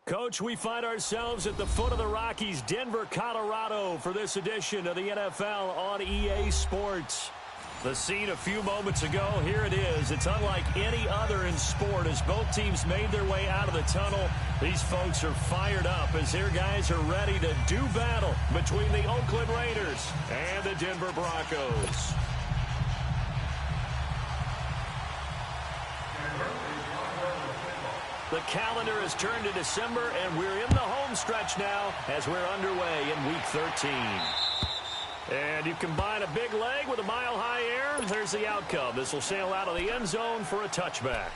Coach, we find ourselves at the foot of the Rockies, Denver, Colorado, for this edition of the NFL on EA Sports. The scene a few moments ago, here it is. It's unlike any other in sport as both teams made their way out of the tunnel. These folks are fired up as their guys are ready to do battle between the Oakland Raiders and the Denver Broncos. The calendar has turned to December, and we're in the home stretch now as we're underway in Week 13. And you combine a big leg with a mile-high air, there's the outcome. This will sail out of the end zone for a touchback.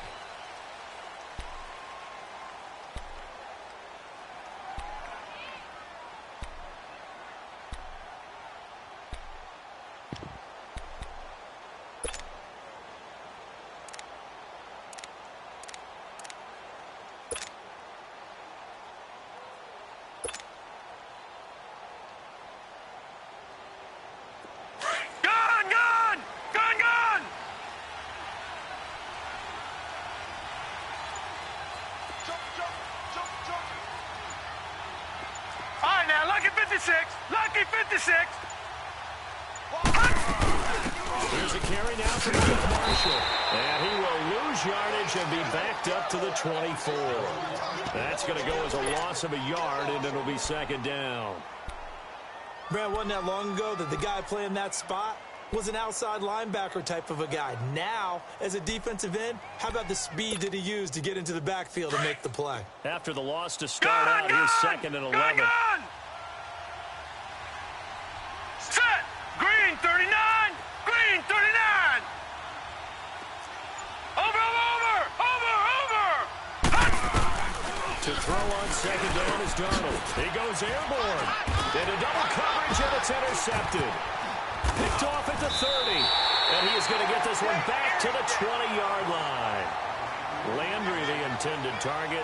Lucky 56. Here's a carry now from Keith Marshall. And he will lose yardage and be backed up to the 24. That's going to go as a loss of a yard, and it'll be second down. Brad, wasn't that long ago that the guy playing that spot was an outside linebacker type of a guy. Now, as a defensive end, how about the speed that he used to get into the backfield and make the play? After the loss to start out, here's second and 11. Set! Green 39! Green 39! Over! To throw on second down is Darnold. He goes airborne. Into double coverage, and it's intercepted. Picked off at the 30. And he is going to get this one back to the 20-yard line. Landry, the intended target.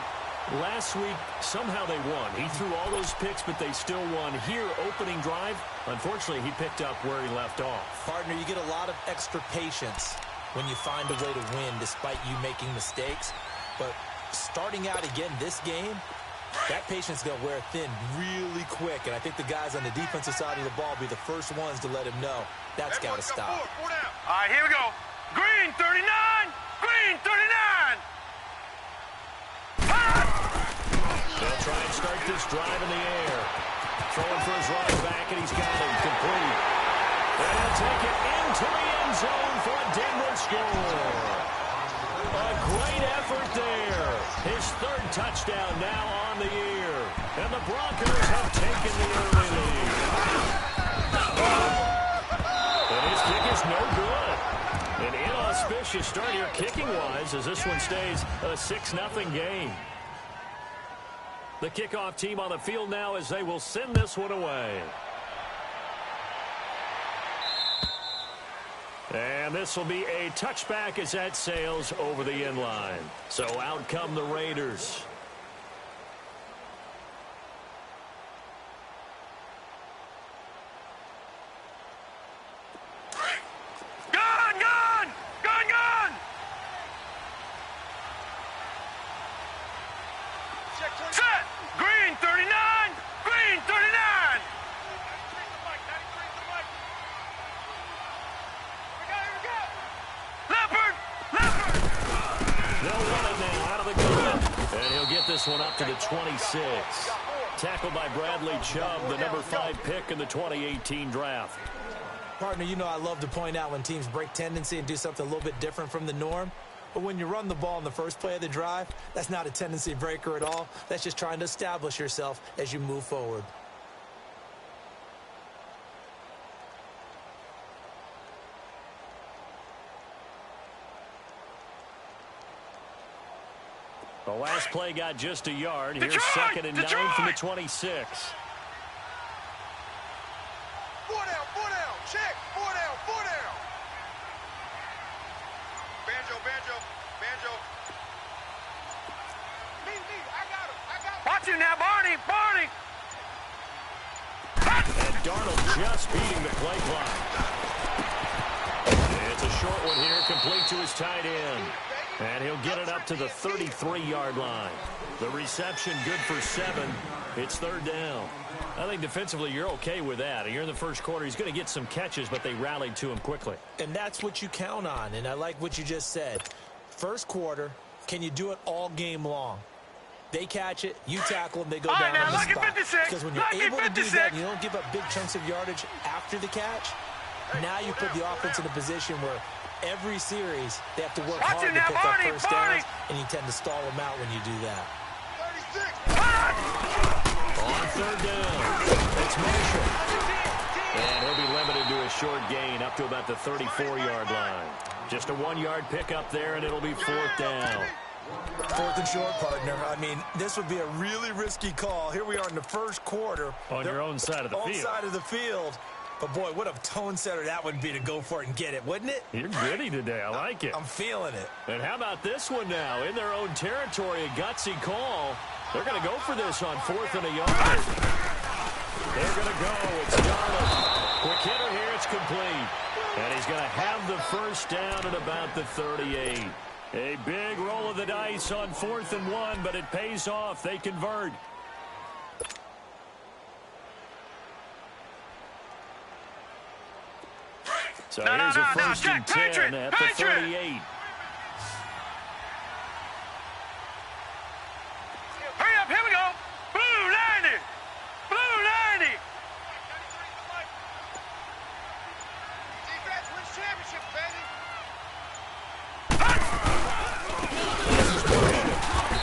Last week, somehow they won. He threw all those picks, but they still won. Here, opening drive, unfortunately, he picked up where he left off. Partner, you get a lot of extra patience when you find a way to win despite you making mistakes. But starting out again this game, that patience is going to wear thin really quick. And I think the guys on the defensive side of the ball will be the first ones to let him know that's got to stop. All right, here we go. Green 39! Green 39! They'll try and start this drive in the air. Throwing for his running back, and he's got him complete. And he'll take it into the end zone for a Denver score. A great effort there. His third touchdown now on the year. And the Broncos have taken the early lead. And his kick is no good. An inauspicious start here kicking-wise as this one stays a 6-0 game. The kickoff team on the field now as they will send this one away. And this will be a touchback as that sails over the end line. So out come the Raiders. Set! Green 39! Green 39! Leopard! They'll run it now out of the gun. And he'll get this one up to the 26. Tackled by Bradley Chubb, the number 5 pick in the 2018 draft. Partner, you know I love to point out when teams break tendency and do something a little bit different from the norm. But when you run the ball in the first play of the drive, that's not a tendency breaker at all. That's just trying to establish yourself as you move forward. The last play got just a yard. Here's second and 9 from the 26. 4 down, check, 4 down. Banjo. Me, I got him. Watch him now, Barney. And Darnold just beating the play clock. It's a short one here, complete to his tight end. And he'll get it up to the 33-yard line. The reception good for 7. It's third down. I think defensively you're okay with that. You're in the first quarter. He's going to get some catches, but they rallied to him quickly. And that's what you count on, and I like what you just said. First quarter, can you do it all game long? They catch it, you tackle them, they go down on the spot. Because when you're able to do that, you don't give up big chunks of yardage after the catch. Now you put the offense in a position where every series they have to work hard to pick up first downs, and you tend to stall them out when you do that. On third down, it's Marshall. And he'll be limited to a short gain up to about the 34-yard line. Just a 1-yard pickup there, and it'll be fourth down. Fourth and short, partner. I mean, this would be a really risky call. Here we are in the first quarter. On your own side of the field. On side of the field. But, boy, what a tone setter that would be to go for it and get it, wouldn't it? You're gritty today. I like it. I'm feeling it. And how about this one now? In their own territory, a gutsy call. They're going to go for this on 4th and a yard. They're going to go. It's Darnold. Quick hitter here. It's complete. And he's going to have the first down at about the 38. A big roll of the dice on 4th and 1, but it pays off. They convert. So here's a first and 10 at the 38. Hurry up, here we go. Blue 90. Blue 90. Defense wins championship, baby.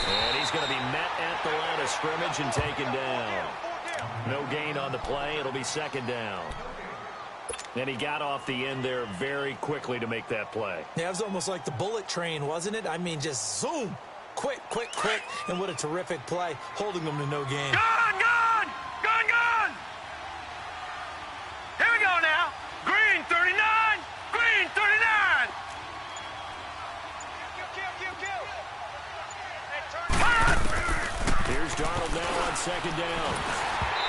And he's going to be met at the line of scrimmage and taken down. No gain on the play. It'll be second down. And he got off the end there very quickly to make that play. Yeah, it was almost like the bullet train, wasn't it? I mean, just zoom. Quick, quick, quick. And what a terrific play, holding them to no gain. Gone, gone, gone, gone. Here we go now. Green 39, green 39. Here's Darnold now on second down.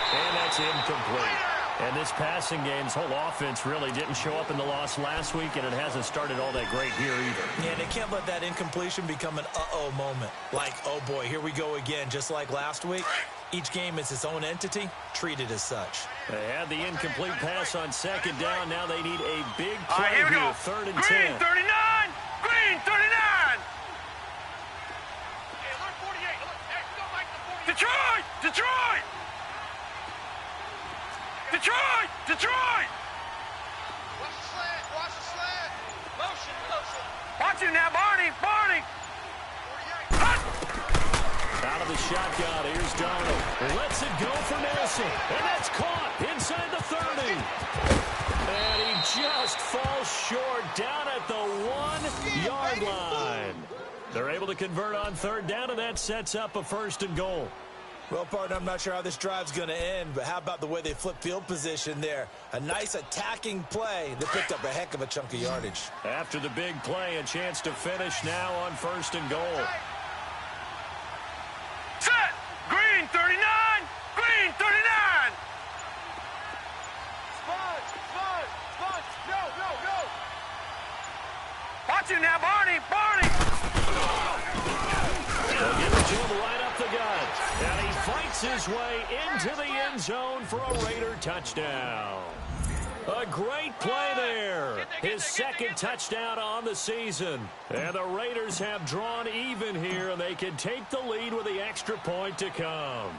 And that's incomplete. And this passing game's whole offense really didn't show up in the loss last week, and it hasn't started all that great here either. Yeah, they can't let that incompletion become an uh-oh moment. Like, oh boy, here we go again, just like last week. Each game is its own entity, treated as such. They had the incomplete pass on second down. Now they need a big play here we go. 3rd and Green 10. 39, green 39. Detroit, Detroit. Detroit! Detroit! Watch the slant! Watch the slant! Motion! Motion! Watch him now, Barney! Barney! 48. Out of the shotgun, here's Darnold. Lets it go for Nelson. And that's caught inside the 30. And he just falls short down at the 1-yard line. They're able to convert on 3rd down, and that sets up a 1st and goal. Well, partner, I'm not sure how this drive's going to end, but how about the way they flip field position there? A nice attacking play that picked up a heck of a chunk of yardage. After the big play, a chance to finish now on 1st and goal. Set! Green 39! Green 39! Sponge! Sponge! Sponge! No! No! No! Watch him now, Barney! Barney! They'll give it to him right up the gut. And he fights his way into the end zone for a Raider touchdown. A great play there. His second touchdown on the season. And the Raiders have drawn even here, and they can take the lead with the extra point to come.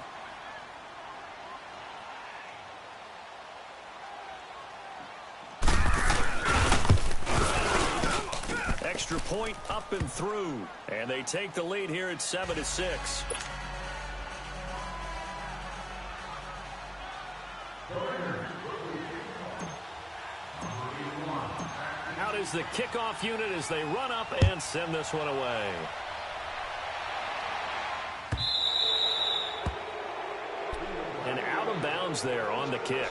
Extra point up and through. And they take the lead here at 7-6. Out is the kickoff unit as they run up and send this one away. And out of bounds there on the kick.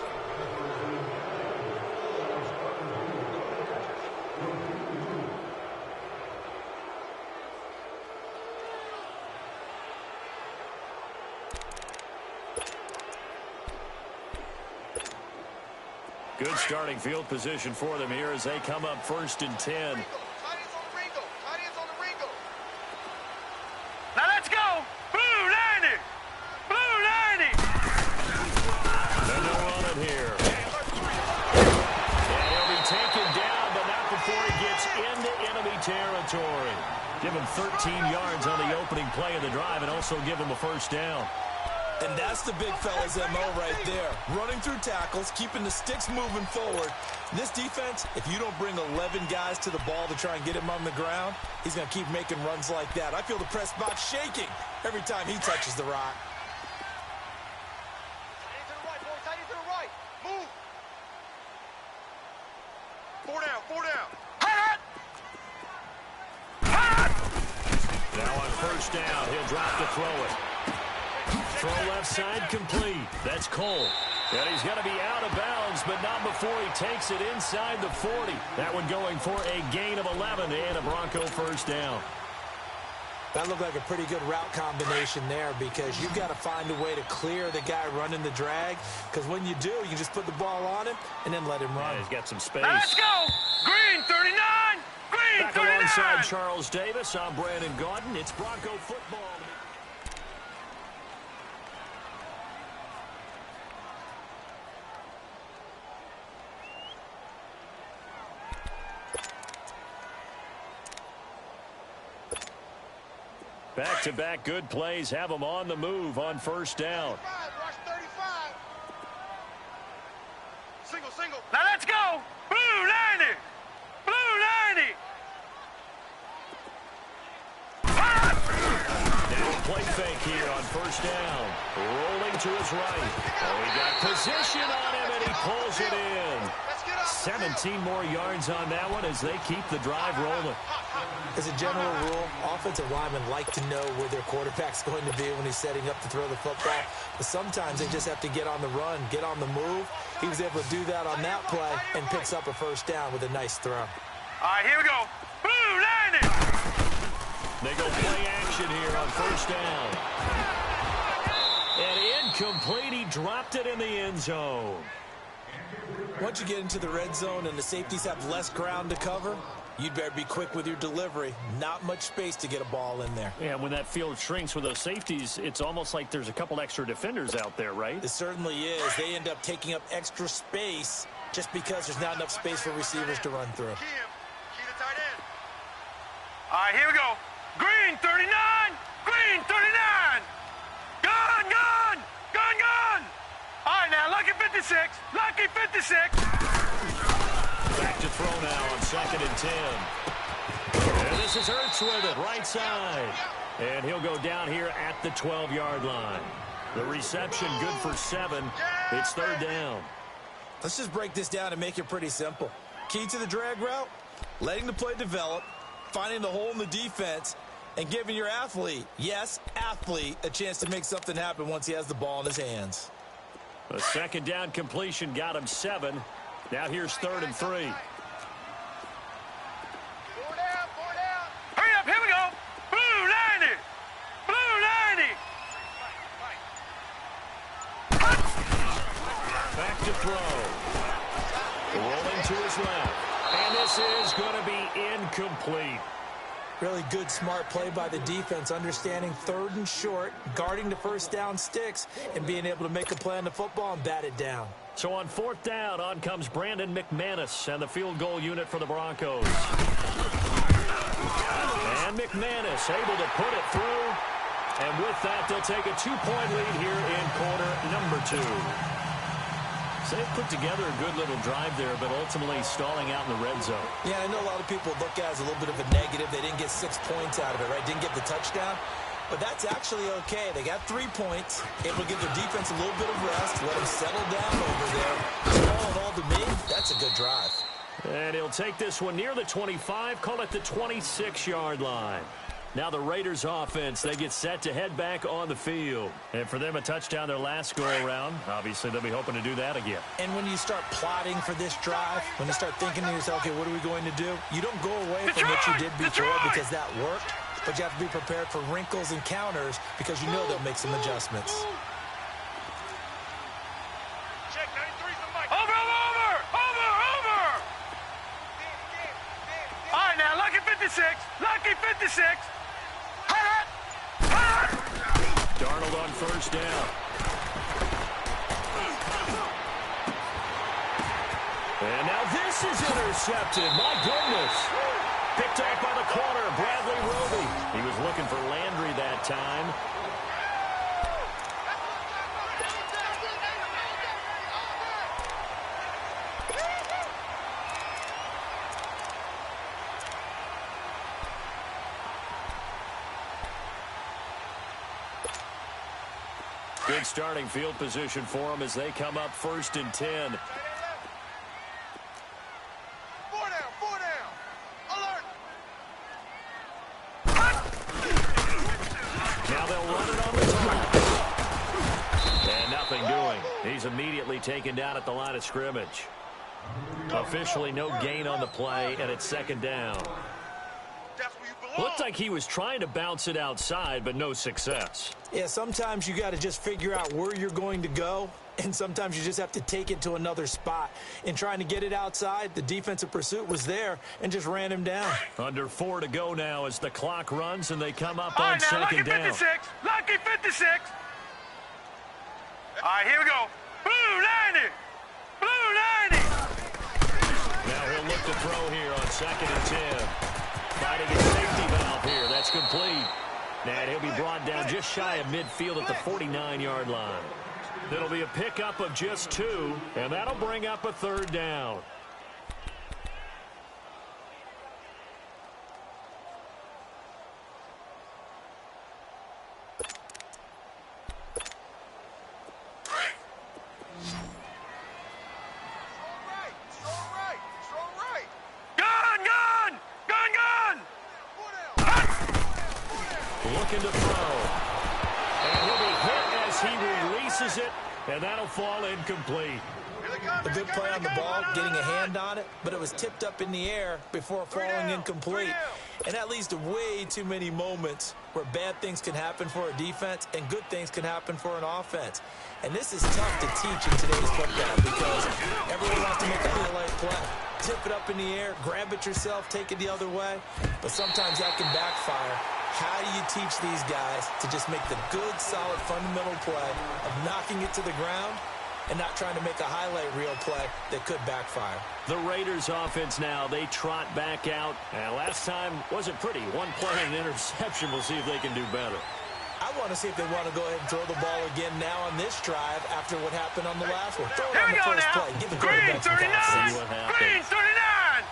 Good starting field position for them here as they come up 1st and 10. Tight ends on the Ringo. Tight ends on the Ringo. Now let's go! Blue territory. Give him 13 yards on the opening play of the drive and also give him a first down. And that's the big fella's MO right there. Running through tackles, keeping the sticks moving forward. This defense, if you don't bring 11 guys to the ball to try and get him on the ground, he's going to keep making runs like that. I feel the press box shaking every time he touches the rock. Tight end to the right, boy. Tight end to the right. Move. 4 down, 4 down. Now on first down, he'll drop to throw it. Throw left side complete. That's Cole. And he's going to be out of bounds, but not before he takes it inside the 40. That one going for a gain of 11 and a Bronco first down. That looked like a pretty good route combination there because you've got to find a way to clear the guy running the drag, because when you do, you just put the ball on him and then let him run. Yeah, he's got some space. Let's go. Green 39. Green Back 39. alongside Charles Davis, I'm Brandon Gaudin. It's Bronco football. Back-to-back good plays have them on the move on first down. Rush 35. Single, single. Now let's go. Blue 90. Blue 90. Now play fake here on first down. Rolling to his right. Oh, he got position on him, and he pulls it in. 17 more yards on that one as they keep the drive rolling. As a general rule, offensive linemen like to know where their quarterback's going to be when he's setting up to throw the football. But sometimes they just have to get on the run, get on the move. He was able to do that on that play and picks up a first down with a nice throw. All right, here we go. Blue 90. They go play action here on first down. And incomplete. He dropped it in the end zone. Once you get into the red zone and the safeties have less ground to cover, you'd better be quick with your delivery. Not much space to get a ball in there. Yeah, when that field shrinks with those safeties, it's almost like there's a couple extra defenders out there, right? It certainly is. They end up taking up extra space just because there's not enough space for receivers to run through. Key him. Key the tight end. All right, here we go. Green 39. Green 39. Gun, gun. Gun, gun. All right, now, lucky 56. Lucky 56. Back to throw now on 2nd and 10. And this is Ertz with it, right side. And he'll go down here at the 12-yard line. The reception good for 7. It's 3rd down. Let's just break this down and make it pretty simple. Key to the drag route, letting the play develop, finding the hole in the defense, and giving your athlete, yes, athlete, a chance to make something happen once he has the ball in his hands. A 2nd down completion got him 7. Now here's 3rd and 3. 4 down, 4 down. Hurry up, here we go. Blue 90. Blue 90. Back to throw. Rolling to his left. And this is going to be incomplete. Really good, smart play by the defense, understanding 3rd and short, guarding the first down sticks, and being able to make a play on the football and bat it down. So on 4th down, on comes Brandon McManus and the field goal unit for the Broncos. And McManus able to put it through. And with that, they'll take a 2-point lead here in quarter number 2. So they've put together a good little drive there, but ultimately stalling out in the red zone. Yeah, I know a lot of people look at it as a little bit of a negative. They didn't get 6 points out of it, right? Didn't get the touchdown. But that's actually okay. They got 3 points, able to give their defense a little bit of rest, let them settle down over there. So all in all, to me, that's a good drive. And he'll take this one near the 25, call it the 26-yard line. Now the Raiders offense, they get set to head back on the field. And for them, a touchdown their last go-around. Obviously, they'll be hoping to do that again. And when you start plotting for this drive, when you start thinking to yourself, okay, what are we going to do? You don't go away from what you did before because that worked. But you have to be prepared for wrinkles and counters because you know they'll make some adjustments. Check 93's the mic. Over, over, over, over. All right, now, lucky 56. Lucky 56. Darnold on first down. And now this is intercepted. My goodness. Picked off by the corner, Bradley Roby. He was looking for Landry that time. Good starting field position for them as they come up 1st and 10. Four down. Alert. Now they'll run it on the top. And nothing doing. He's immediately taken down at the line of scrimmage. Officially no gain on the play, and it's 2nd down. That's where you belong. Looked like he was trying to bounce it outside, but no success. Yeah, sometimes you got to just figure out where you're going to go, and sometimes you just have to take it to another spot. In trying to get it outside, the defensive pursuit was there and just ran him down. Under 4 to go now as the clock runs and they come up All on right, now, 2nd down. Lucky 56. Lucky 56. All right, here we go. Blue 90. Blue 90. Now he'll look to throw here on 2nd and 10. Fighting a safety valve here. That's complete. And he'll be brought down just shy of midfield at the 49-yard line. It'll be a pickup of just 2, and that'll bring up a 3rd down. Strong right. Gun. Looking to throw. And he'll be hit as he releases it, and that'll fall incomplete. A good play on the ball, getting a hand on it, but it was tipped up in the air before falling incomplete. And that leads to way too many moments where bad things can happen for a defense and good things can happen for an offense. And this is tough to teach in today's football because everyone wants to make a highlight play. Tip it up in the air, grab it yourself, take it the other way. But sometimes that can backfire. How do you teach these guys to just make the good, solid, fundamental play of knocking it to the ground and not trying to make a highlight reel play that could backfire? The Raiders offense now, they trot back out. And last time wasn't pretty. One play and an interception. We'll see if they can do better. I want to see if they want to go ahead and throw the ball again now on this drive after what happened on the last one. Throw it Here on we the go first now. play. Give the Green quarterback some 39. confidence. See what happens. Green 39.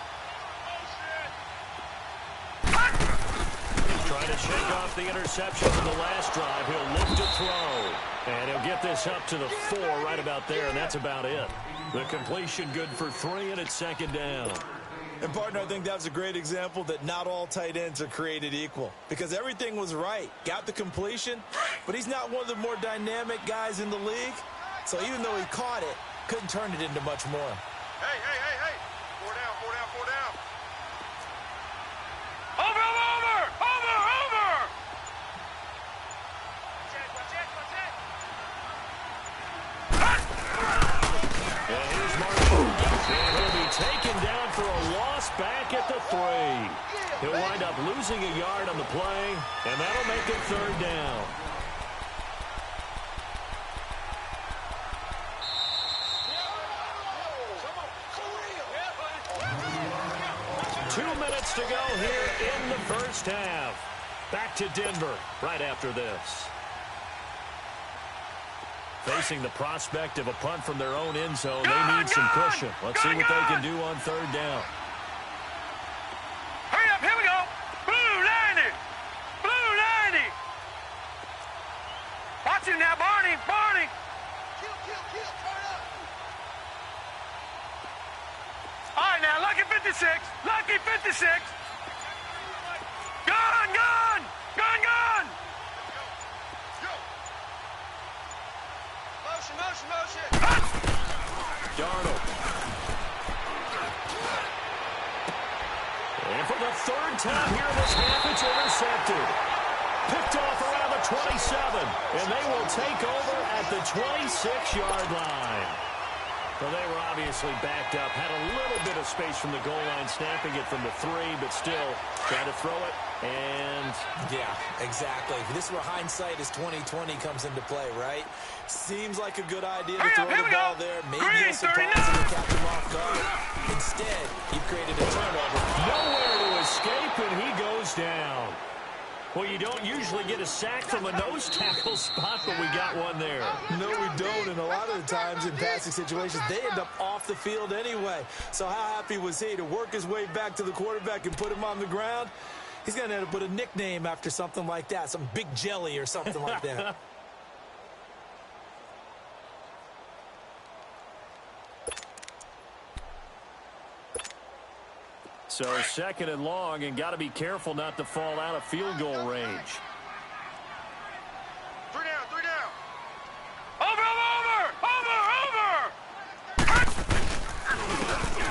Trying to shake off the interception in the last drive. He'll look to throw. And he'll get this up to the 4 right about there, and that's about it. The completion good for 3, and it's 2nd down. And, partner, I think that was a great example that not all tight ends are created equal because everything was right. Got the completion, but he's not one of the more dynamic guys in the league. So even though he caught it, couldn't turn it into much more. Hey. 4 down. Over. And here's Martin. And he'll be taken down for a loss back at the 3. He'll wind up losing a yard on the play, and that'll make it 3rd down. Minutes to go here in the first half. Back to Denver right after this. Facing the prospect of a punt from their own end zone, they need some cushion. Let's see what they can do on 3rd down. Hurry up, here we go. Blue 90. Blue 90. Watch him now, Barney. Kill, turn up. All right, now, Lucky 56. Lucky 56. Gun. Motion. Darnold. And for the 3rd time here in this half, it's intercepted. Picked off around the 27, and they will take over at the 26-yard line. Well, they were obviously backed up, had a little bit of space from the goal line, snapping it from the 3, but still trying to throw it, and... Yeah, exactly. This is where hindsight is 20/20 comes into play, right? Seems like a good idea to throw the ball there. Maybe a surprise and catch him off guard. Instead, you've created a turnover. Nowhere to escape. Well, you don't usually get a sack from a nose tackle spot, but we got one there. No, we don't, and a lot of the times in passing situations, they end up off the field anyway. So how happy was he to work his way back to the quarterback and put him on the ground? He's going to end up with a nickname after something like that, some Big Jelly or something like that. So 2nd and long, and got to be careful not to fall out of field goal range. 3 down, 3 down. Over!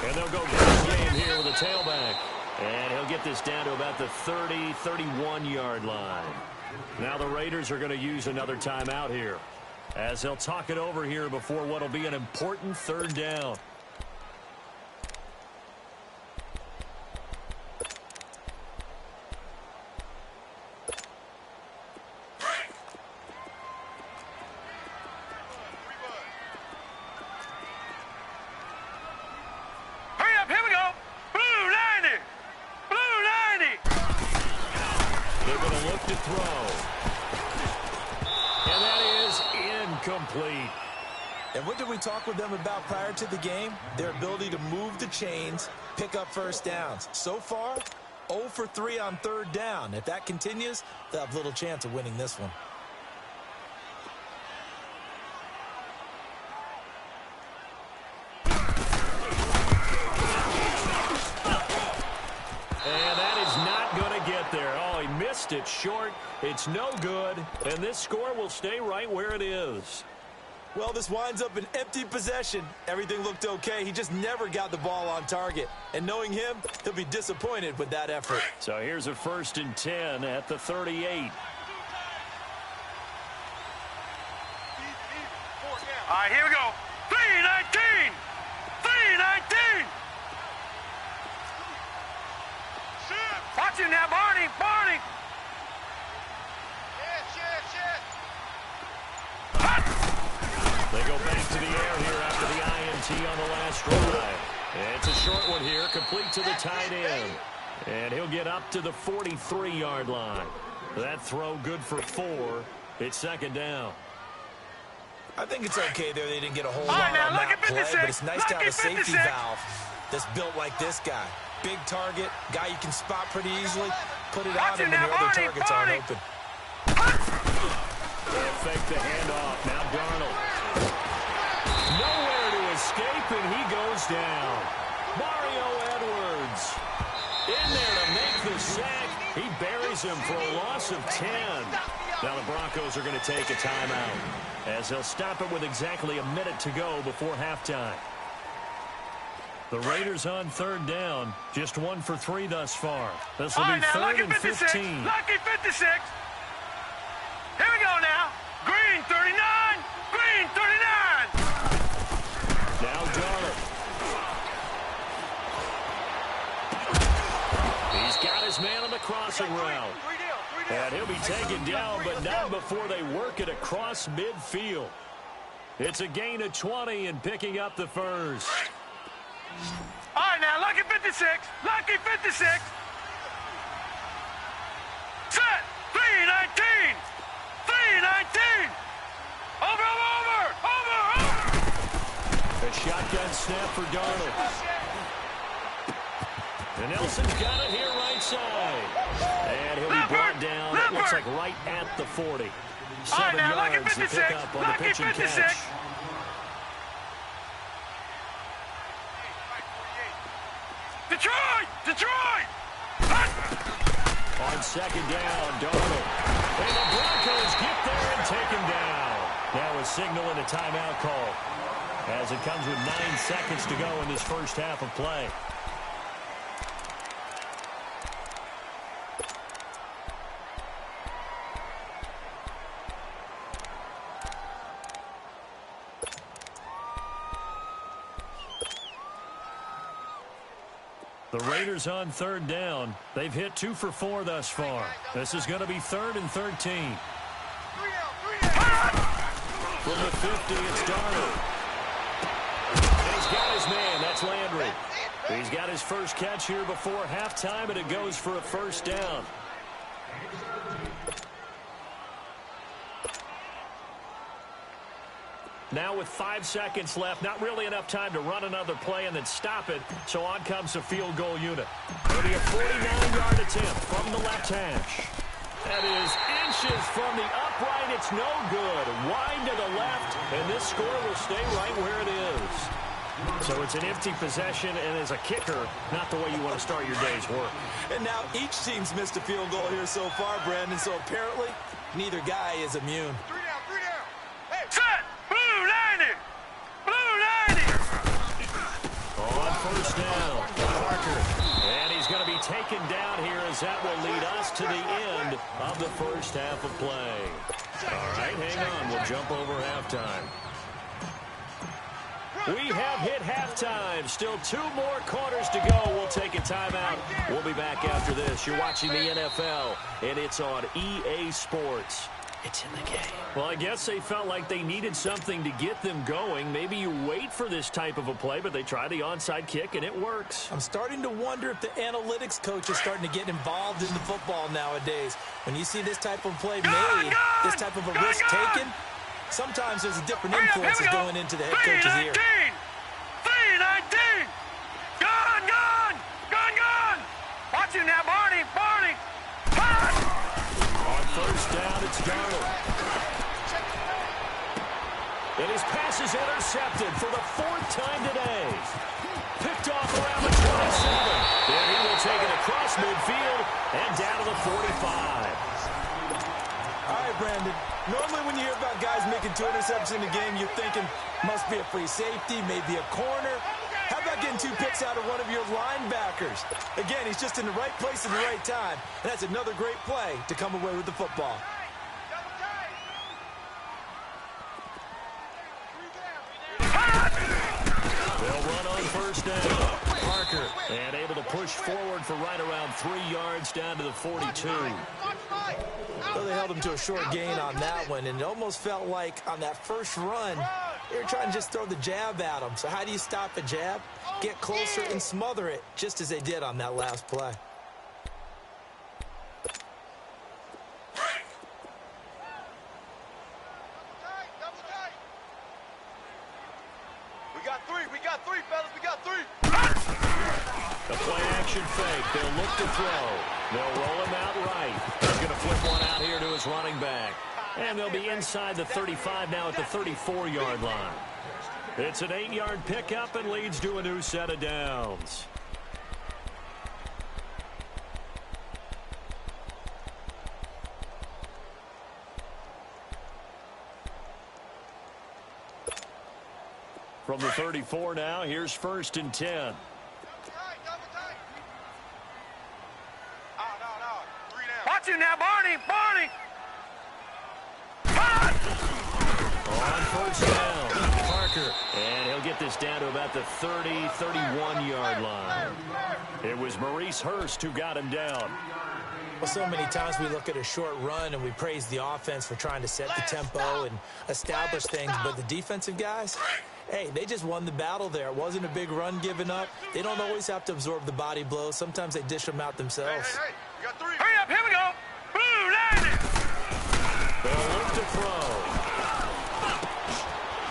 And they'll go ground game here with a tailback. And he'll get this down to about the 30, 31-yard line. Now the Raiders are going to use another timeout here, as they'll talk it over here before what will be an important 3rd down. And what did we talk with them about prior to the game? Their ability to move the chains, pick up first downs. So far, 0 for 3 on 3rd down. If that continues, they'll have little chance of winning this one. And that is not going to get there. Oh, he missed it short. It's no good. And this score will stay right where it is. Well, this winds up an empty possession. Everything looked okay. He just never got the ball on target. And knowing him, he'll be disappointed with that effort. So here's a 1st and 10 at the 38. All right, here we go. 3-19! 3-19! Watch him now, Barney! Barney! They go back to the air here after the INT on the last drive. It's a short one here, complete to the tight end. And he'll get up to the 43-yard line. That throw good for 4. It's 2nd down. I think it's okay there. They didn't get a whole lot on that play, but it's nice to have a safety valve that's built like this guy. Big target, guy you can spot pretty easily. Put it on him when your other targets aren't open. They'll fake the handoff. Now Darnold. Nowhere to escape, and he goes down. Mario Edwards in there to make the sack. He buries him for a loss of 10. Now the Broncos are going to take a timeout, as they'll stop it with exactly a minute to go before halftime. The Raiders on 3rd down, just 1 for 3 thus far. This will be 3rd and 15. Lucky 56. Here we go now. Green 39. Green 39. Now Darnold. He's got his man on the crossing route. And he'll be taken down, but not before they work it across midfield. It's a gain of 20 and picking up the 1st. All right, now, lucky 56. Lucky 56. Set. 3-19. 3-19. Over. A shotgun snap for Darnold. And Nelson's got it here right side. And he'll be brought down, it looks like right at the 40. 7 yards to pick up on the pitch and catch. Detroit! On 2nd down, Darnold. And the Broncos get there and take him down. Now a signal and a timeout call, as it comes with 9 seconds to go in this first half of play. The Raiders on 3rd down. They've hit 2 for 4 thus far. This is going to be 3rd and 13. From the 50, it's Darnold. He's got his man. That's Landry. He's got his first catch here before halftime, and it goes for a 1st down. Now with 5 seconds left, not really enough time to run another play and then stop it. So on comes the field goal unit. It'll be a 49-yard attempt from the left hash. That is inches from the upright. It's no good. Wide to the left, and this score will stay right where it is. So it's an empty possession, and as a kicker, not the way you want to start your day's work. And now each team's missed a field goal here so far, Brandon, so apparently neither guy is immune. Three down. Hey, set! Blue 90! Blue 90! On first down, Parker. And he's going to be taken down here as that will lead us to the end of the first half of play. All right, hang on. We'll jump over halftime. We have hit halftime. Still 2 more quarters to go. We'll take a timeout. We'll be back after this. You're watching the NFL, and it's on EA Sports. It's in the game. Well, I guess they felt like they needed something to get them going. Maybe you wait for this type of a play, but they try the onside kick, and it works. I'm starting to wonder if the analytics coach is starting to get involved in the football nowadays. When you see this type of play made, this type of a risk taken, sometimes there's a different influences going into the head coach's ear. 319! Gun! Watch him now, Barney! On first down, it's Darnold. And his pass is intercepted for the 4th time today. Picked off around the 27. And he will take it across midfield and down to the 45. All right, Brandon. Normally when you hear about guys making 2 interceptions in a game, you're thinking must be a free safety, maybe a corner. How about getting 2 picks out of one of your linebackers? Again, he's just in the right place at the right time. And that's another great play to come away with the football. They'll run on first down. Parker, and able to push forward for right around 3 yards down to the 42. Well, they held him to a short gain on that one, and it almost felt like on that first run, they were trying to just throw the jab at him. So how do you stop a jab? Get closer and smother it, just as they did on that last play. We got three, fellas. We got 3. The play-action fake. They'll look to throw. They'll roll him out right. He's going to flip one out here to his running back. And they'll be inside the 35 now at the 34-yard line. It's an 8-yard pickup and leads to a new set of downs. From the 34 now, here's 1st and 10. Double tight. No. 3 down. Watch him now, Barney! On first down, Parker. And he'll get this down to about the 30, 31-yard line. It was Maurice Hurst who got him down. Well, so many times we look at a short run and we praise the offense for trying to set the tempo and establish things, but the defensive guys, hey, they just won the battle there. It wasn't a big run given up. They don't always have to absorb the body blows. Sometimes they dish them out themselves. Hey, we got 3. Hurry up, here we go. Blue 90. They'll look to throw.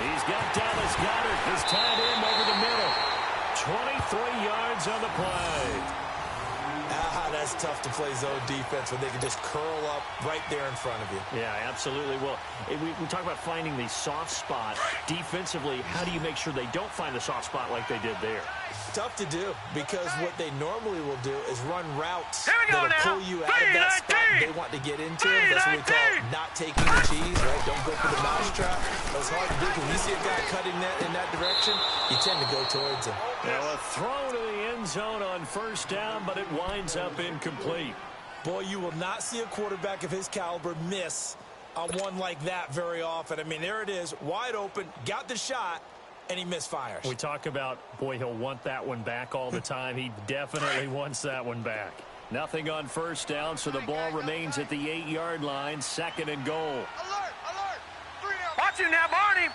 He's got Dallas Goedert. His tight end over the middle. 23 yards on the play. That's tough to play zone defense when they can just curl up right there in front of you. Yeah, absolutely. Well, we talk about finding the soft spot. Defensively, how do you make sure they don't find the soft spot like they did there? Tough to do, because what they normally will do is run routes that'll pull you out of that spot they want to get into. That's what we call not taking the cheese, right? Don't go for the mousetrap. That's hard to do. When you see a guy cutting that in that direction, you tend to go towards him. Now a throw to the end zone on first down, but it winds up incomplete. Boy, you will not see a quarterback of his caliber miss on one like that very often. I mean, there it is, wide open, got the shot, and he misfires. We talk about, boy, he'll want that one back all the time. He definitely wants that one back. Nothing on first down, so the ball remains at the 8-yard line, 2nd and goal. Alert! 3 down. Watch him now, Barney!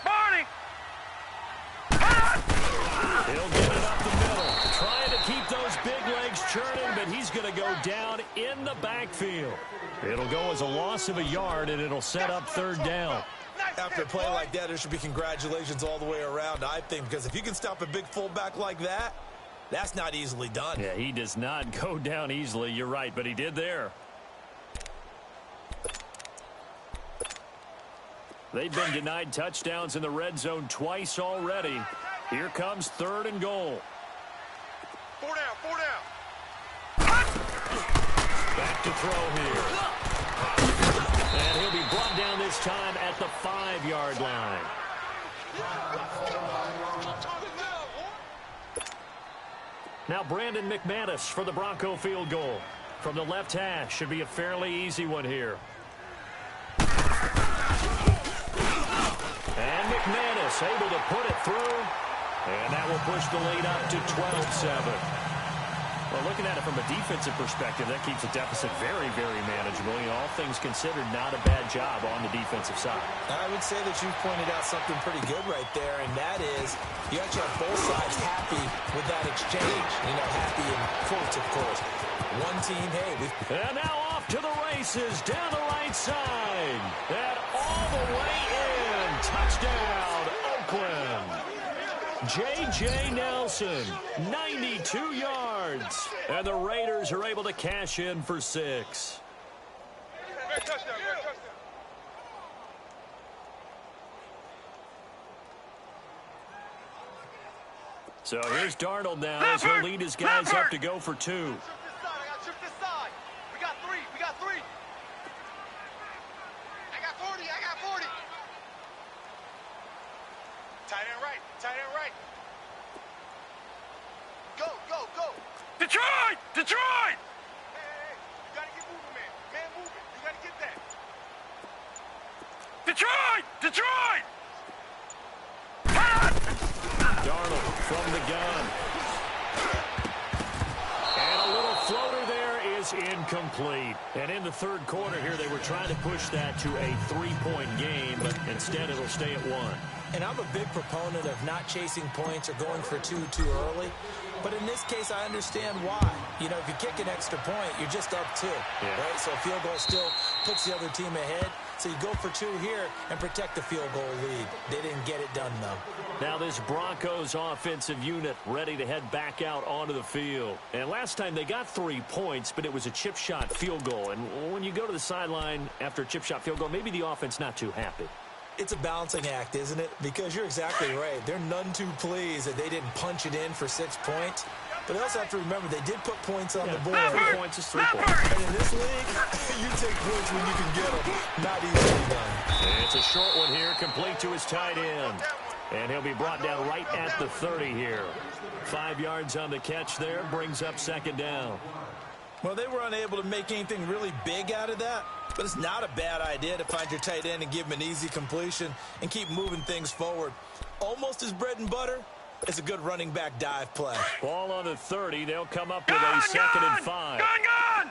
He'll get it up the middle, trying to keep those big legs churning, but he's going to go down in the backfield. It'll go as a loss of a yard, and it'll set up third down. After a play like that, there should be congratulations all the way around, I think, because if you can stop a big fullback like that, that's not easily done. Yeah, he does not go down easily. You're right, but he did there. They've been denied touchdowns in the red zone twice already. Here comes third and goal. 4 down, 4 down. Back to throw here. And he'll be brought down this time at the 5-yard line. Now Brandon McManus for the Bronco field goal. From the left hash, should be a fairly easy one here. And McManus able to put it through. And that will push the lead up to 12-7. Well, looking at it from a defensive perspective, that keeps the deficit very, very manageable. You know, all things considered, not a bad job on the defensive side. I would say that you've pointed out something pretty good right there, and that is you actually have both sides happy with that exchange. You know, happy in quotes, of course. One team, hey. And now off to the races down the right side. And all the way in. Touchdown, Oakland. J.J. Nelson, 92 yards. And the Raiders are able to cash in for 6. Great touchdown, great touchdown. So here's Darnold now as he'll lead his guys up to go for 2. Shift this side. I got to shift this side. We got 3. We got 3. I got 40. I got 40. Tight end right, tight end right. Go, go, go. Detroit! Detroit! Hey, you got to get moving, man. Man moving. You got to get that. Detroit! Detroit! Darnold from the gun. And a little floater there is incomplete. And in the third quarter here, they were trying to push that to a 3-point game, but instead it'll stay at 1. And I'm a big proponent of not chasing points or going for 2 too early. But in this case, I understand why. You know, if you kick an extra point, you're just up 2, right? So a field goal still puts the other team ahead. So you go for 2 here and protect the field goal lead. They didn't get it done, though. Now this Broncos offensive unit ready to head back out onto the field. And last time they got 3 points, but it was a chip shot field goal. And when you go to the sideline after a chip shot field goal, maybe the offense not too happy. It's a balancing act, isn't it? Because you're exactly right. They're none too pleased that they didn't punch it in for 6 points. But they also have to remember they did put points on the board. 3 points is 3 points. And in this league, you take points when you can get them. Not easily done. And it's a short one here, complete to his tight end. And he'll be brought down right at the 30 here. 5 yards on the catch there, brings up second down. Well, they were unable to make anything really big out of that. But it's not a bad idea to find your tight end and give him an easy completion and keep moving things forward. Almost his bread and butter. It's a good running back dive play. Ball on the 30. They'll come up with a second and 5. Gun!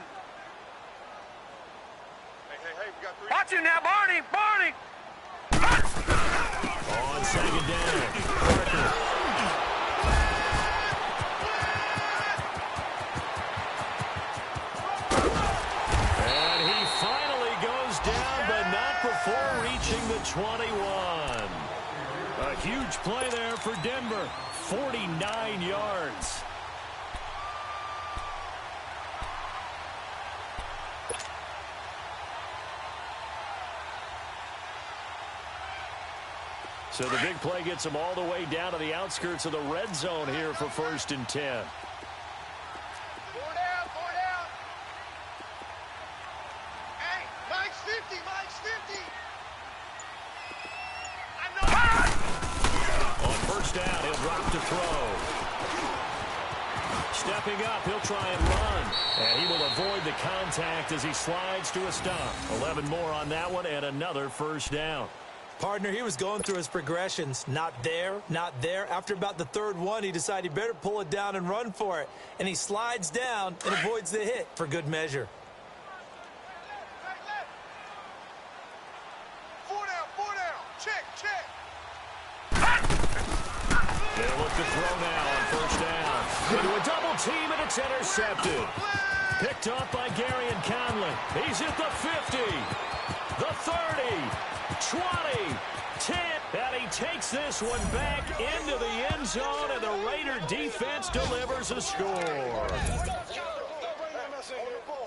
Hey, we got 3. Watch him now, Barney! Barney! On second down. Parker. And he finally goes down, but not before reaching the 21. A huge play there for Denver. 49 yards. So the big play gets them all the way down to the outskirts of the red zone here for 1st and 10. 4 down, 4 down. Hey, Mike's 50, Mike's 50. On 1st down, he'll drop to throw. Stepping up, he'll try and run. And he will avoid the contact as he slides to a stop. 11 more on that one and another 1st down. Partner, he was going through his progressions. Not there, not there. After about the 3rd one, he decided he better pull it down and run for it. And he slides down and avoids the hit for good measure. 4 down. Check. They look to throw now on 1st down. Into a double team It's intercepted. Picked off by Gary and Conlon. He's at the 50, the 30, 20, 10. And he takes this one back into the end zone, and the Raider defense delivers a score.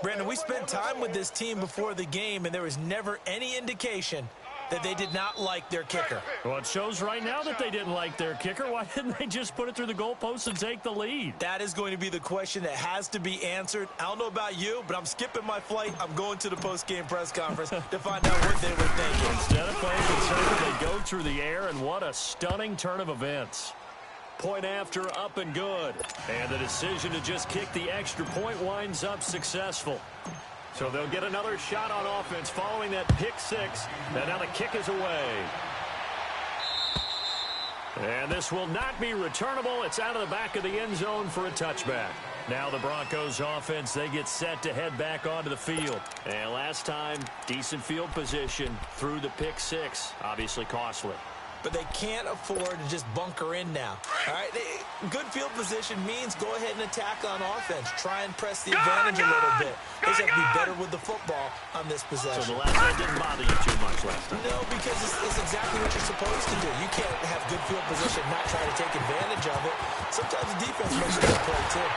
Brandon, we spent time with this team before the game, and there was never any indication that they did not like their kicker. Well, it shows right now that they didn't like their kicker. Why didn't they just put it through the goalpost and take the lead? That is going to be the question that has to be answered. I don't know about you, but I'm skipping my flight. I'm going to the post-game press conference to find out what they were thinking. Instead of playing conservative, they go through the air, and what a stunning turn of events. Point after, up and good. And the decision to just kick the extra point winds up successful. So they'll get another shot on offense following that pick six. And now the kick is away. And this will not be returnable. It's out of the back of the end zone for a touchback. Now the Broncos offense, they get set to head back onto the field. And last time, decent field position through the pick six. Obviously costly. But they can't afford to just bunker in now. All right, good field position means go ahead and attack on offense. Try and press the advantage a little bit. They just have to be better with the football on this possession. So the last one didn't bother you too much last time. No, because it's exactly what you're supposed to do. You can't have good field position, not try to take advantage of it. Sometimes the defense makes a good play too.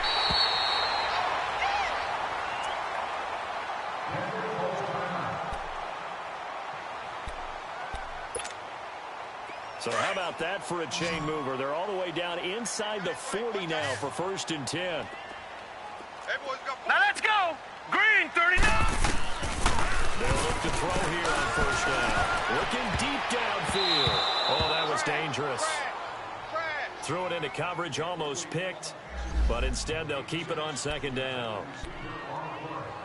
So how about that for a chain mover? They're all the way down inside the 40 now for 1st and 10. Hey, boys, now let's go. Green, 39. They'll look to throw here on 1st down. Looking deep downfield. Oh, that was dangerous. Threw it into coverage, almost picked. But instead, they'll keep it on 2nd down.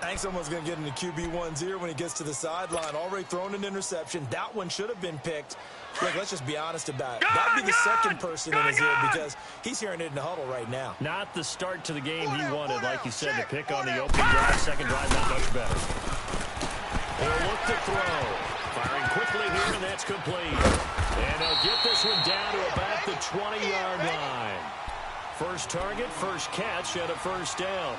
I think someone's going to get into QB1's here when he gets to the sideline. Already thrown an interception. That one should have been picked. Look, let's just be honest about it. That'd be the second person in his ear because he's hearing it in the huddle right now. Not the start to the game he wanted, like you said, to pick on the opening drive. Second drive, not much better. He'll look to throw. Firing quickly here, and that's complete. And they'll get this one down to about the 20-yard line. First target, first catch at a 1st down.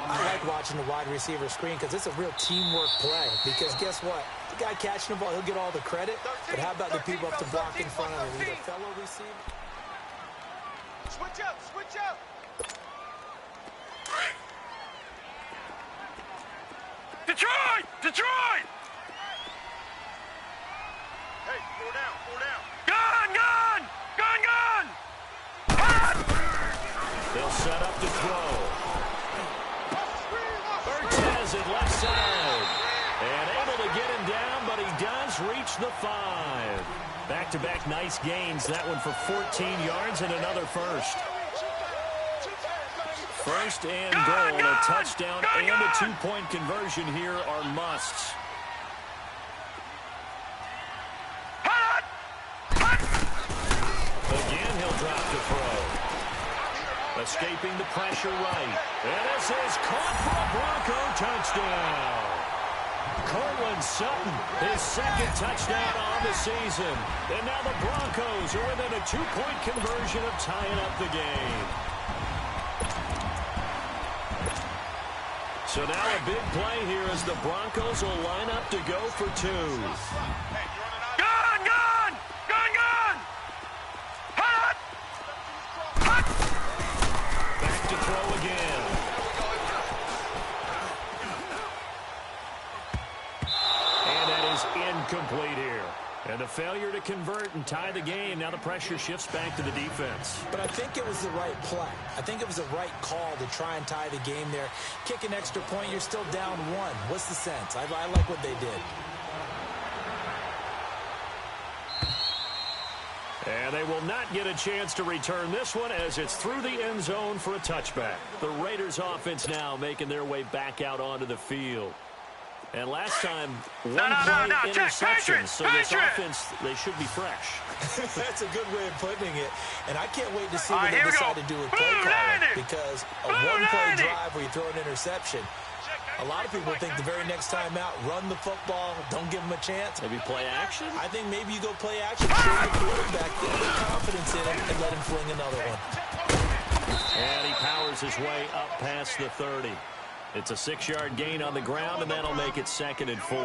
I like watching the wide receiver screen because it's a real teamwork play. Because guess what? The guy catching the ball, he'll get all the credit. But how about the people up to block in front of him? Either fellow receiver. Switch up, switch up. Detroit! Detroit! Hey, 4 down, 4 down. Gun, gun! Gun, gun! They'll set up to throw. Has it left side. And able to get him down, but he does reach the 5. Back-to-back nice gains. That one for 14 yards and another first. 1st and goal. A touchdown and a 2-point conversion here are musts. Again, he'll drop to throw. Escaping the pressure right. And this is caught for a Bronco touchdown. Cortland Sutton, his 2nd touchdown on the season. And now the Broncos are within a 2-point conversion of tying up the game. So now a big play here as the Broncos will line up to go for 2. Gun, gun! Gun, gun! Hot! Hot! Back to throw again. And that is incomplete here. And the failure to convert and tie the game. Now the pressure shifts back to the defense. But I think it was the right play. I think it was the right call to try and tie the game there. Kick an extra point, you're still down 1. What's the sense? I like what they did. And they will not get a chance to return this one as it's through the end zone for a touchback. The Raiders offense now making their way back out onto the field. And last time, one play interception, so this offense, they should be fresh. That's a good way of putting it. And I can't wait to see what they decide to do with play calling. Because a one-play drive where you throw an interception, a lot of people think the very next time out, run the football, don't give them a chance. Maybe play action? I think maybe you go play action, show your quarterback, get confidence in him, and let him fling another one. And he powers powers his way up past the 30. It's a 6-yard gain on the ground, and that'll make it 2nd and 4.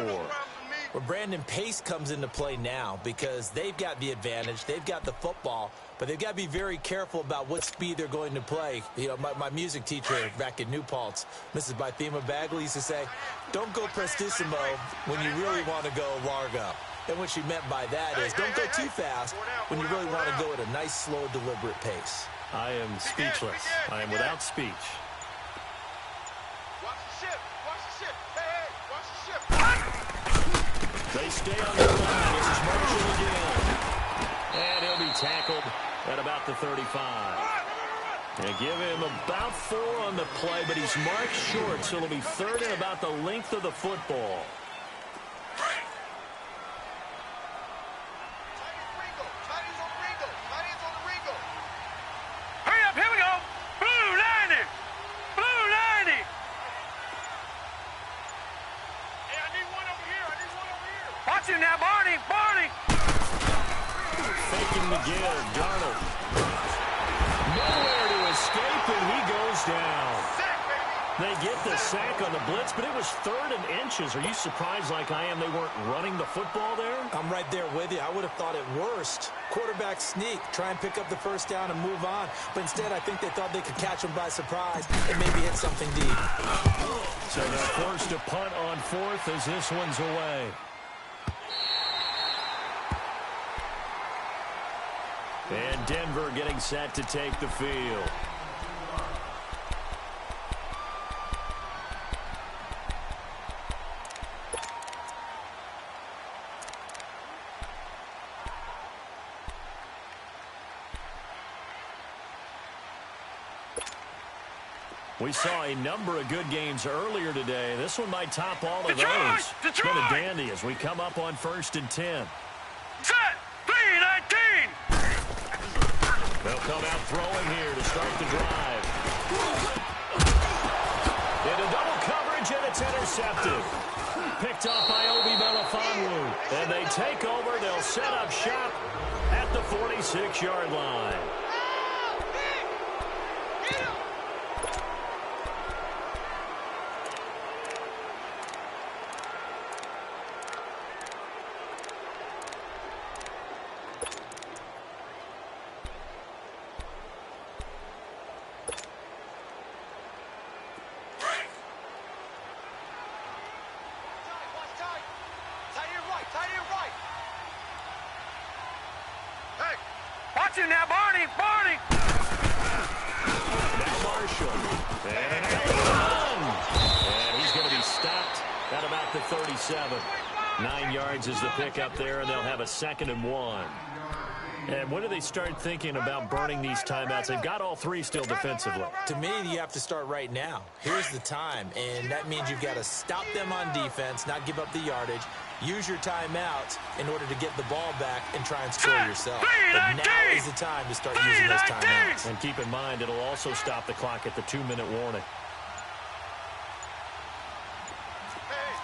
Well, Brandon, pace comes into play now because they've got the advantage. They've got the football, but they've got to be very careful about what speed they're going to play. You know, my music teacher back in New Paltz, Mrs. Bythema Bagley, used to say, don't go prestissimo when you really want to go largo. And what she meant by that is don't go too fast when you really want to go at a nice, slow, deliberate pace. I am speechless. I am without speech. Watch the ship. Watch the ship. Hey, watch the ship. They stay on the line. This is Marshall again. And he'll be tackled at about the 35. And give him about 4 on the play, but he's marked short, so it'll be 3rd and about the length of the football. Hurry up, here we go. Blue 90. Blue 90. Hey, I need one over here. I need one over here. Watch him now, Barney. Barney. Faking the give, Darnold. Nowhere to escape, and he goes down. They get the sack on the blitz, but it was 3rd and inches. Are you surprised like I am they weren't running the football there? I'm right there with you. I would have thought at worst, quarterback sneak, try and pick up the first down and move on. But instead, I think they thought they could catch him by surprise and maybe hit something deep. So they're forced to punt on 4th as this one's away. And Denver getting set to take the field. We saw a number of good games earlier today. This one might top all of those. It's been a dandy as we come up on 1st and 10. Set. 3-19. They'll come out throwing here to start the drive. Into double coverage, and it's intercepted. Picked off by Obi Melifonwu. And they take over. They'll set up shop at the 46-yard line. Watch him now, Barney. Barney. Now Marshall. And run. And he's going to be stopped at about the 37. 9 yards is the pickup there, and they'll have a 2nd and 1. And when do they start thinking about burning these timeouts? They've got all 3 still defensively. To me, you have to start right now. Here's the time, and that means you've got to stop them on defense, not give up the yardage, use your timeouts in order to get the ball back and try and score yourself. But now is the time to start using those timeouts. And keep in mind, it'll also stop the clock at the 2-minute warning.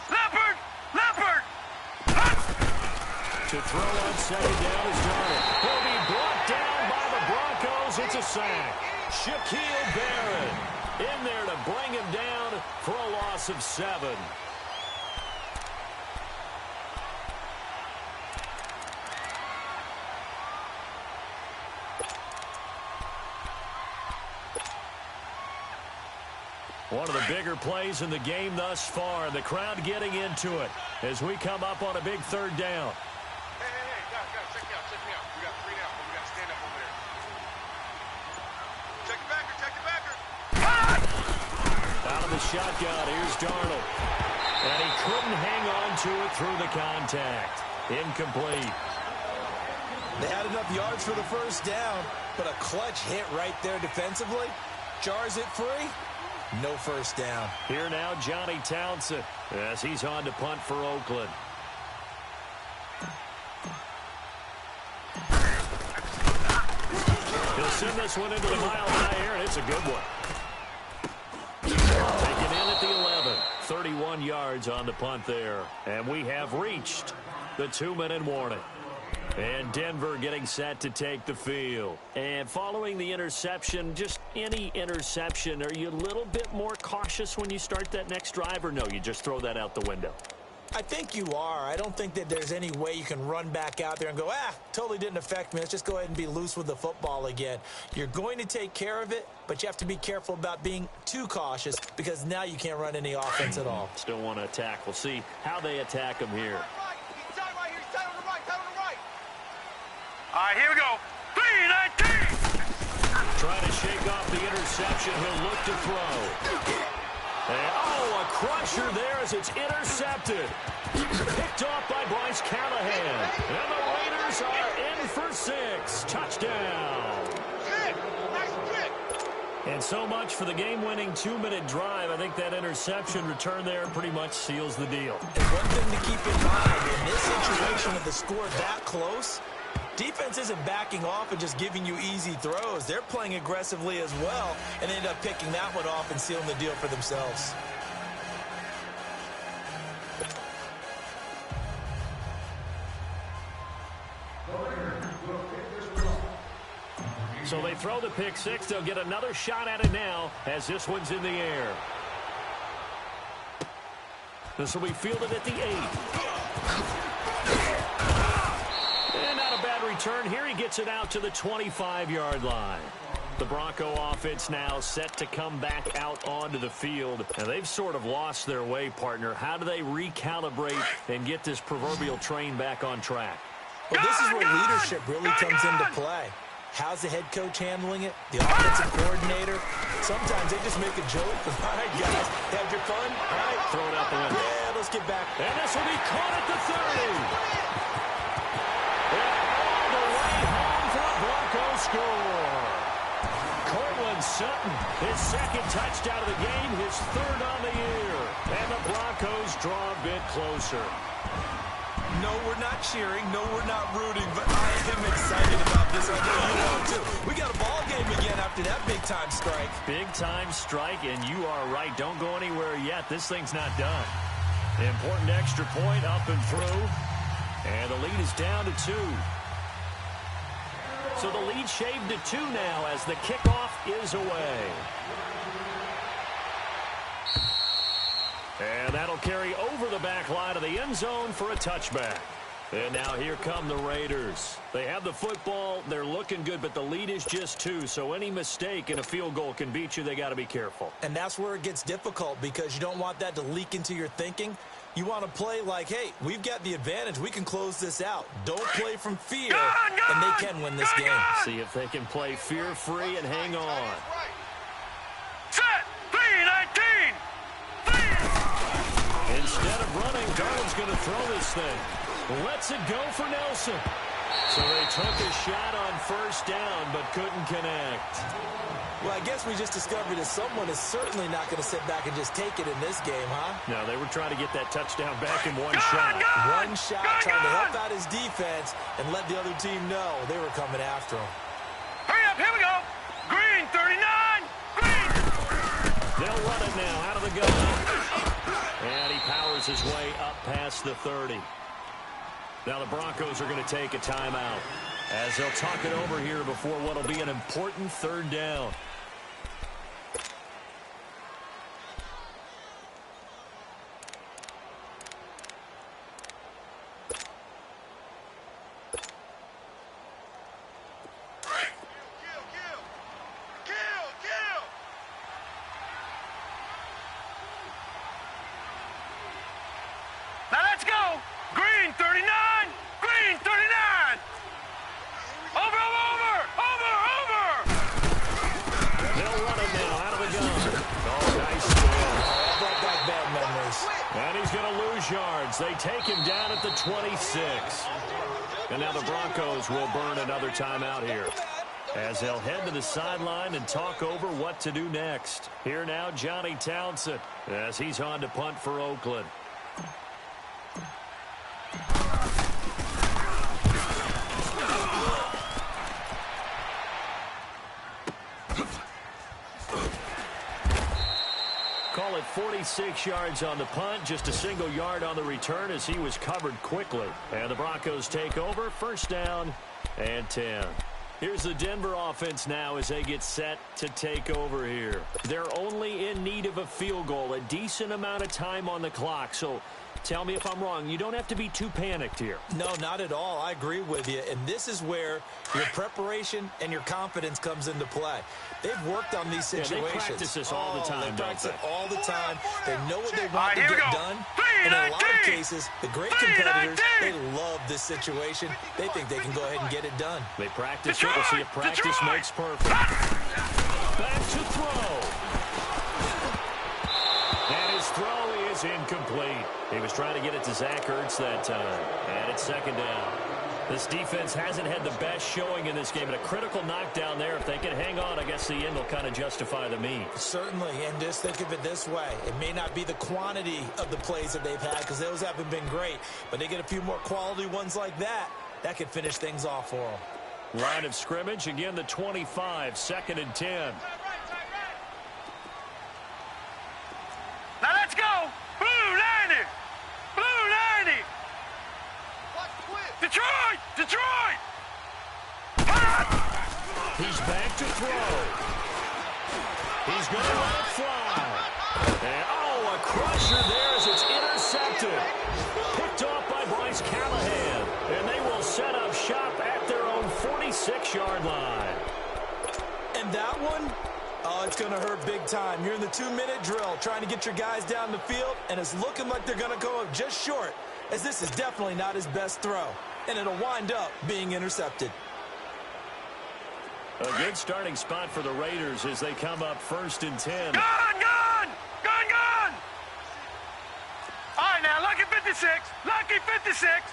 Leopard. Leopard. To throw on 2nd down is Darnold. He'll be brought down by the Broncos. It's a sack. Shaquille Barrett in there to bring him down for a loss of 7. One of the bigger plays in the game thus far. The crowd getting into it as we come up on a big 3rd down. Hey, guys, check me out. We got 3 now, but we got to stand up over there. Check your backer. Out of the shotgun, here's Darnold. And he couldn't hang on to it through the contact. Incomplete. They had enough yards for the first down, but a clutch hit right there defensively jars it free. No first down. Here now, Johnny Townsend, as he's on to punt for Oakland. He'll send this one into the mile-high air, and it's a good one. Taken in at the 11. 31 yards on the punt there. And we have reached the 2-minute warning. And Denver getting set to take the field. And following the interception, just any interception, are you a little bit more cautious when you start that next drive, or no, you just throw that out the window? I think you are. I don't think that there's any way you can run back out there and go, totally didn't affect me. Let's just go ahead and be loose with the football again. You're going to take care of it, but you have to be careful about being too cautious because now you can't run any offense at all. Still want to attack. We'll see how they attack them here. All right, here we go. 3-19. Trying to shake off the interception. He'll look to throw. And, a crusher there as it's intercepted. Picked off by Bryce Callahan. And the Raiders are in for 6. Touchdown. And so much for the game-winning 2-minute drive. I think that interception return there pretty much seals the deal. And one thing to keep in mind, in this situation with the score that close, defense isn't backing off and just giving you easy throws. They're playing aggressively as well, and they end up picking that one off and sealing the deal for themselves. So they throw the pick six. They'll get another shot at it now as this one's in the air. This will be fielded at the 8. And not a bad return. Here he gets it out to the 25-yard line. The Bronco offense now set to come back out onto the field. And they've sort of lost their way, partner. How do they recalibrate and get this proverbial train back on track? Well, this is where leadership really comes into play. How's the head coach handling it? The offensive coordinator? Sometimes they just make a joke. All right, guys, have your fun. All right, throw it out the window. Yeah, let's get back. And this will be caught at the 30. And all the way home for a Bronco score. Cortland Sutton, his second touchdown of the game, his third on the year. And the Broncos draw a bit closer. No, we're not cheering. No, we're not rooting. But I am excited about this. I know you are, too. We got a ball game again after that big-time strike. Big-time strike, and you are right. Don't go anywhere yet. This thing's not done. Important extra point up and through. And the lead is down to 2. So the lead shaved to 2 now as the kickoff is away. And that'll carry over the back line of the end zone for a touchback. And now here come the Raiders. They have the football. They're looking good, but the lead is just 2. So any mistake in a field goal can beat you. They got to be careful. And that's where it gets difficult because you don't want that to leak into your thinking. You want to play like, hey, we've got the advantage. We can close this out. Don't play from fear, and they can win this game. See if they can play fear-free and hang on. Set. 3-19. Instead of running, Darnold's going to throw this thing. Lets it go for Nelson. So they took a shot on first down, but couldn't connect. Well, I guess we just discovered that someone is certainly not going to sit back and just take it in this game, huh? No, they were trying to get that touchdown back in one shot. One shot, trying to help out his defense and let the other team know they were coming after him. Hurry up, here we go. Green, 39. Green. They'll run it now out of the gun. And he powers his way up past the 30. Now the Broncos are going to take a timeout as they'll talk it over here before what will be an important third down. Now let's go. Green, 39. Green, 39. Over. They'll run it now out of the gun. Oh, nice stand. Brought back bad memories. And he's going to lose yards. They take him down at the 26. And now the Broncos will burn another timeout here as they'll head to the sideline and talk over what to do next. Here now, Johnny Townsend as he's on to punt for Oakland. Call it 46 yards on the punt, just a single yard on the return as he was covered quickly. And the Broncos take over, first down and 10. Here's the Denver offense now as they get set to take over here. They're only in need of a field goal, a decent amount of time on the clock. So tell me if I'm wrong. You don't have to be too panicked here. No, not at all. I agree with you. And this is where your preparation and your confidence comes into play. They've worked on these situations. Yeah, they practice this all the time, they practice it all the time. They know what they want right, to get go. done. And in a lot of cases, the great competitors, they love this situation. They think they can go ahead and get it done. They practice it. We'll see if practice makes perfect. Back to throw. And his throw is incomplete. He was trying to get it to Zach Ertz that time. And it's second down. This defense hasn't had the best showing in this game, but a critical knockdown there. If they can hang on, I guess the end will kind of justify the means. Certainly, and just think of it this way. It may not be the quantity of the plays that they've had because those haven't been great, but they get a few more quality ones like that. That could finish things off for them. Line of scrimmage, again the 25, second and 10. Now let's go. Blue 90. Blue 90. Detroit! Detroit! He's back to throw. He's going to let it fly. And, oh, a crusher there as it's intercepted. Picked off by Bryce Callahan. And they will set up shop at their own 46-yard line. And that one, oh, it's going to hurt big time. You're in the 2-minute drill trying to get your guys down the field, and it's looking like they're going to go up just short, as this is definitely not his best throw. And it'll wind up being intercepted. A good starting spot for the Raiders as they come up first and 10. Gun! Gun! Gun! Gun! All right, now, lucky 56. Lucky 56.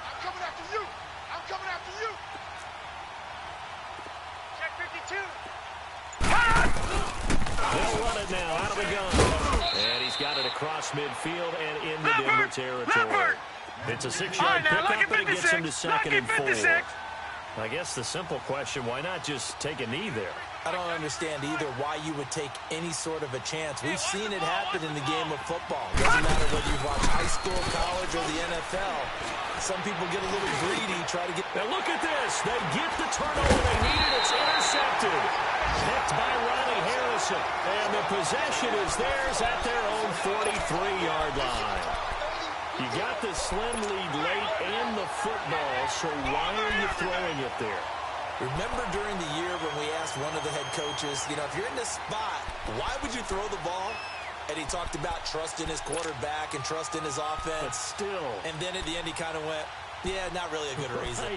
I'm coming after you. I'm coming after you. Check 52. They'll run it now out of the gun. And he's got it across midfield and in the Denver territory. It's a 6-yard pickup, and it gets him to second and 4. I guess the simple question, why not just take a knee there? I don't understand either why you would take any sort of a chance. We've seen it happen in the game of football. Doesn't matter whether you watch high school, college, or the NFL. Some people get a little greedy, try to get... Now look at this. They get the turnover they needed. It's intercepted. Picked by Ronnie Harrison. And the possession is theirs at their own 43-yard line. You got the slim lead late and the football, so why are you throwing it there? Remember during the year when we asked one of the head coaches, you know, if you're in this spot, why would you throw the ball? And he talked about trusting his quarterback and trusting his offense. But still. And then at the end he kind of went, yeah, not really a good reason.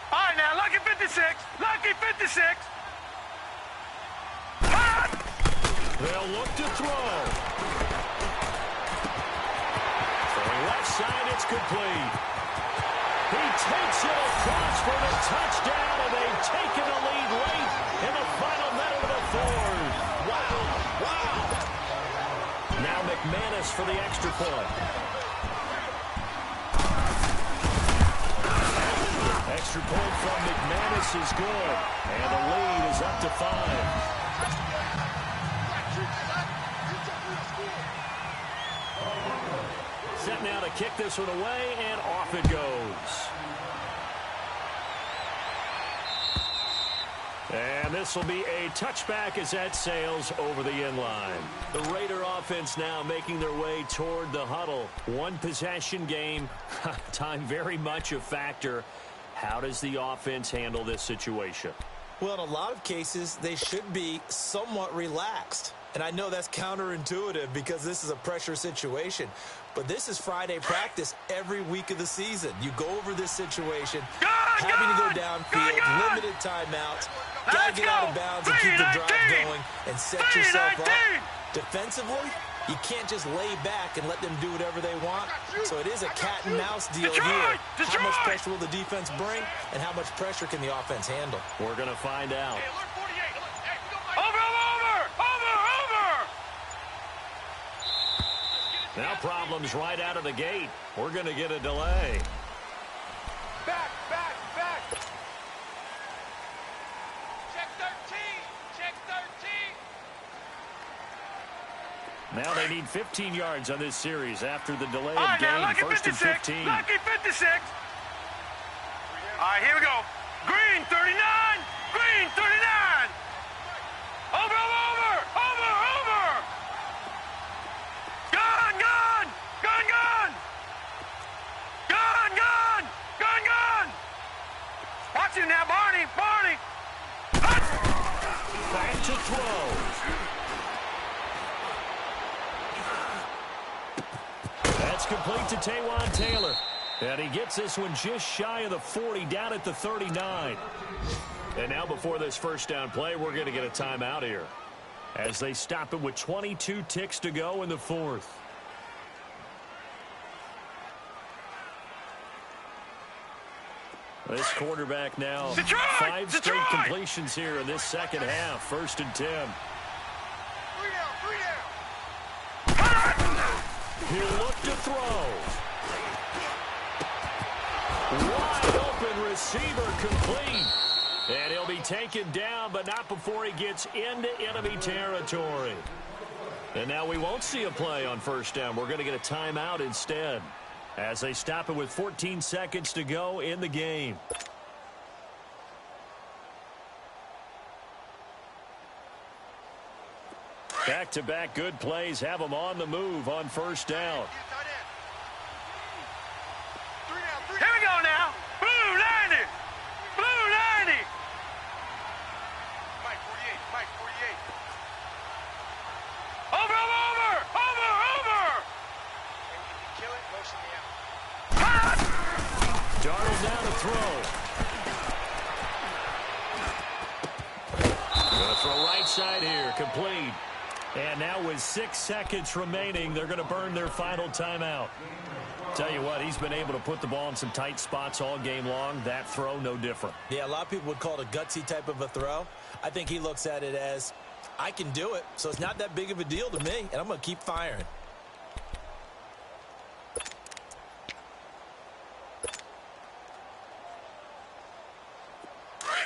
All right, now, lucky 56. Lucky 56. They'll look to throw. Throwing left side, it's complete. He takes it across for the touchdown, and they've taken the lead late in the final minute of the fourth. Wow, wow. Now McManus for the extra point. Extra point from McManus is good, and the lead is up to 5. Set now to kick this one away, and off it goes. And this will be a touchback as that sails over the end line. The Raider offense now making their way toward the huddle. One possession game. Time very much a factor. How does the offense handle this situation? Well, in a lot of cases, they should be somewhat relaxed. And I know that's counterintuitive because this is a pressure situation. But this is Friday practice every week of the season. You go over this situation, having to go downfield, limited timeouts, got to get out of bounds and keep the drive going and set yourself up. Defensively, you can't just lay back and let them do whatever they want. So it is a cat and mouse deal here. How much pressure will the defense bring and how much pressure can the offense handle? We're going to find out. Now problems right out of the gate. We're going to get a delay. Back. Now they need 15 yards on this series after the delay All of right, now, game, lucky first and 56. 15. Lucky 56. All right, here we go. Green 39. Green 39. Over, over, over, over, over. Gun, gun, gun, gun. Gun, gun, gun, gun. Watch him now, Barney, Barney. Back to throw. That's complete to Taywan Taylor. And he gets this one just shy of the 40, down at the 39. And now before this first down play, we're going to get a timeout here as they stop it with 22 ticks to go in the fourth. This quarterback now, Detroit! 5 straight Detroit! completions here in this second half. First and 10. 3 down. He'll look to throw. Wide open receiver complete. And he'll be taken down, but not before he gets into enemy territory. And now we won't see a play on first down. We're going to get a timeout instead as they stop it with 14 seconds to go in the game. Back-to-back good plays have them on the move on first down. Here we go now. Blue 90. Blue 90. Mike 48. Mike 48. Over, over, over, over, over. And if you kill it, motion me out. Darnold down to throw. Gonna throw right side here, complete. And now with 6 seconds remaining, they're going to burn their final timeout. Tell you what, he's been able to put the ball in some tight spots all game long. That throw, no different. Yeah, a lot of people would call it a gutsy type of a throw. I think he looks at it as, I can do it, so it's not that big of a deal to me, and I'm going to keep firing.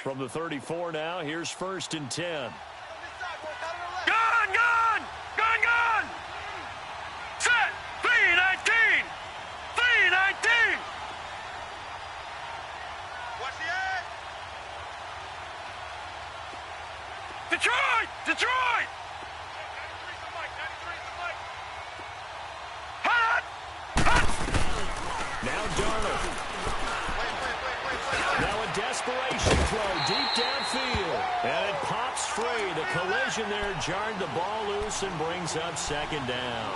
From the 34 now, here's first and 10. Gun, gun, gun, gun. Set. 319. 319. Watch the edge. Detroit, Detroit. 93's the Mike. 93's the Mike. Hot, hot. Now Darnold. Wait. Now a desperation throw deep downfield. And it pops free. The collision there jarred the ball loose and brings up second down.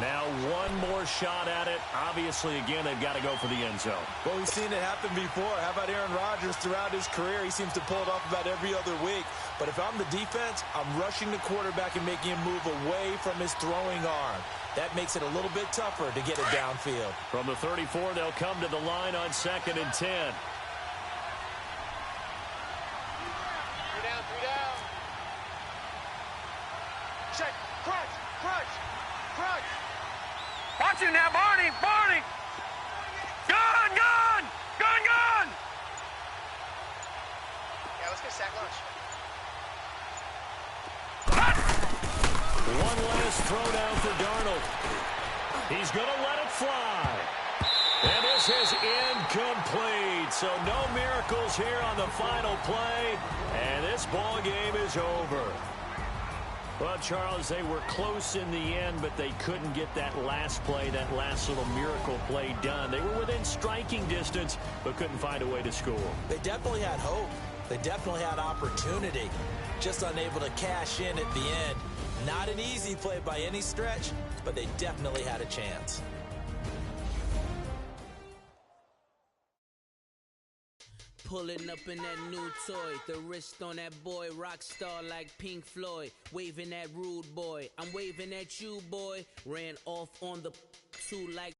Now one more shot at it. Obviously, again, they've got to go for the end zone. Well, we've seen it happen before. How about Aaron Rodgers throughout his career? He seems to pull it off about every other week. But if I'm the defense, I'm rushing the quarterback and making him move away from his throwing arm. That makes it a little bit tougher to get it downfield. From the 34, they'll come to the line on second and 10. 3 down. 3 down. Check. Crunch. Crunch. Crunch. Watch him now, Barney, Barney. Gun, gun, gun, gun. Yeah, let's get sack lunch. One last throw down for Darnold. He's going to let it fly. And this is incomplete. So no miracles here on the final play. And this ball game is over. Well, Charles, they were close in the end, but they couldn't get that last play, that last little miracle play done. They were within striking distance, but couldn't find a way to score. They definitely had hope. They definitely had opportunity. Just unable to cash in at the end. Not an easy play by any stretch, but they definitely had a chance. Pulling up in that new toy, the wrist on that boy, rock star like Pink Floyd, waving that rude boy. I'm waving at you, boy. Ran off on the two like